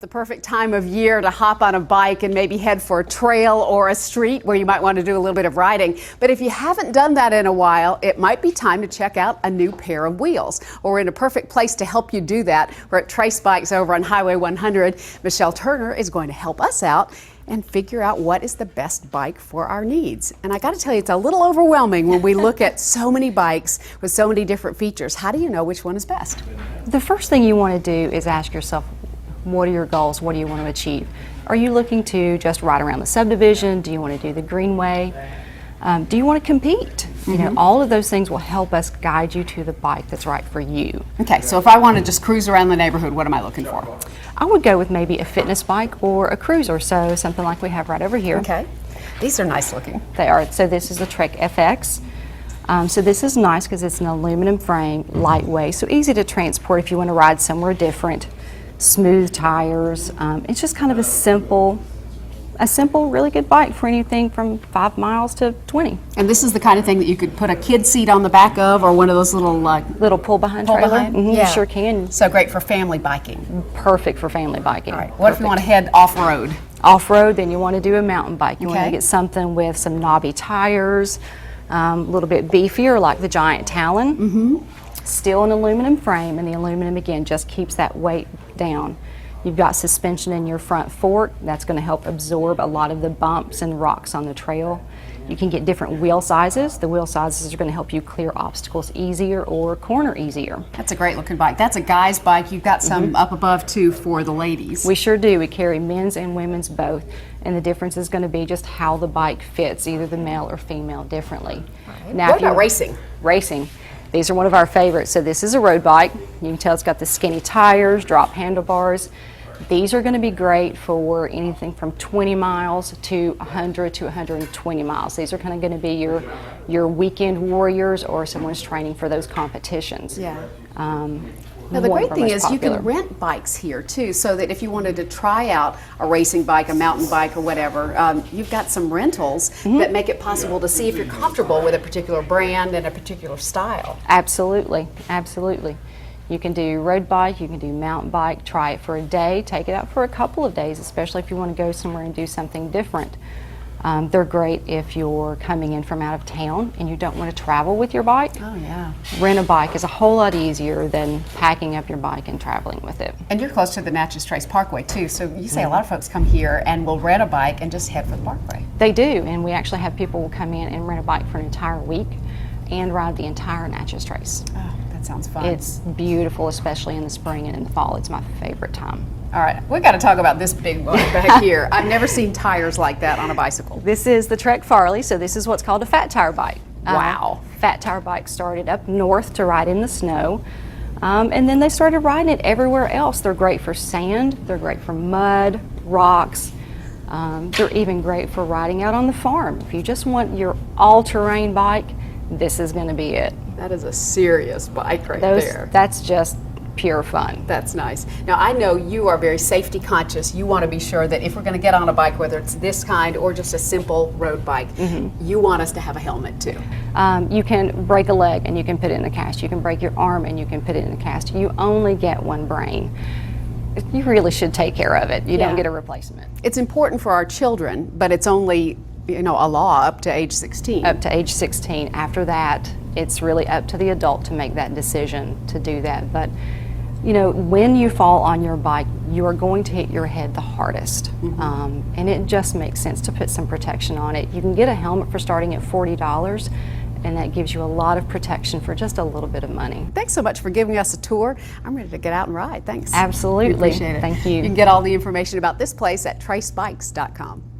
The perfect time of year to hop on a bike and maybe head for a trail or a street where you might want to do a little bit of riding. But if you haven't done that in a while, it might be time to check out a new pair of wheels. Well, we're in a perfect place to help you do that. We're at Trace Bikes over on Highway 100. Michelle Turner is going to help us out and figure out what is the best bike for our needs. And I got to tell you, it's a little overwhelming when we look at so many bikes with so many different features. How do you know which one is best? The first thing you want to do is ask yourself, what are your goals? What do you want to achieve? Are you looking to just ride around the subdivision? Do you want to do the greenway? Do you want to compete? You know, all of those things will help us guide you to the bike that's right for you. Okay, so if I want to just cruise around the neighborhood, what am I looking for? I would go with maybe a fitness bike or a cruiser, so something like we have right over here. Okay, these are nice looking. They are. So this is the Trek FX. So this is nice because it's an aluminum frame, lightweight, so easy to transport if you want to ride somewhere different. Smooth tires. It's just kind of a simple, really good bike for anything from 5 miles to 20. And this is the kind of thing that you could put a kid seat on the back of, or one of those little pull-behind pull trailer. behind? You sure can. So great for family biking. Perfect for family biking. All right. What if you want to head off-road? Off-road, then you want to do a mountain bike. You want Okay. to get something with some knobby tires, a little bit beefier like the Giant Talon. Still an aluminum frame, and the aluminum again just keeps that weight down. You've got suspension in your front fork that's going to help absorb a lot of the bumps and rocks on the trail. You can get different wheel sizes. The wheel sizes are going to help you clear obstacles easier or corner easier. That's a great looking bike. That's a guy's bike. You've got some up above too for the ladies. We sure do. We carry men's and women's both, and the difference is going to be just how the bike fits either the male or female differently. Now, What about racing? Racing. These are one of our favorites. So this is a road bike. You can tell it's got the skinny tires, drop handlebars. These are going to be great for anything from 20 miles to 100 to 120 miles. These are kind of going to be your weekend warriors or someone's training for those competitions. Yeah. Now the One great of our thing most is you popular. can rent bikes here too, so that if you wanted to try out a racing bike, a mountain bike or whatever, you've got some rentals that make it possible to see if you're comfortable with a particular brand and a particular style. Absolutely, absolutely. You can do road bike, you can do mountain bike, try it for a day, take it out for a couple of days, especially if you want to go somewhere and do something different. They're great if you're coming in from out of town and you don't want to travel with your bike. Oh yeah. Rent a bike is a whole lot easier than packing up your bike and traveling with it. And you're close to the Natchez Trace Parkway too, so you say a lot of folks come here and will rent a bike and just head for the Parkway. They do, and we actually have people who come in and rent a bike for an entire week and ride the entire Natchez Trace. Oh, that sounds fun. It's beautiful, especially in the spring and in the fall. It's my favorite time. All right, we got to talk about this big one back here. I've never seen tires like that on a bicycle. This is the Trek Farley, so this is what's called a fat tire bike. Wow. Fat tire bike started up north to ride in the snow, and then they started riding it everywhere else. They're great for sand, they're great for mud, rocks. They're even great for riding out on the farm. If you just want your all-terrain bike, this is going to be it. That is a serious bike right there. That's just pure fun. That's nice. Now I know you are very safety conscious. You want to be sure that if we're going to get on a bike, whether it's this kind or just a simple road bike, you want us to have a helmet too. You can break a leg and you can put it in a cast. You can break your arm and you can put it in a cast. You only get one brain. You really should take care of it. You don't get a replacement. It's important for our children, but it's only, a law up to age 16. Up to age 16. After that, it's really up to the adult to make that decision to do that. But when you fall on your bike, you are going to hit your head the hardest. And it just makes sense to put some protection on it. You can get a helmet for starting at $40, and that gives you a lot of protection for just a little bit of money. Thanks so much for giving us a tour. I'm ready to get out and ride. Thanks. Absolutely. We appreciate it. Thank you. You can get all the information about this place at tracebikes.com.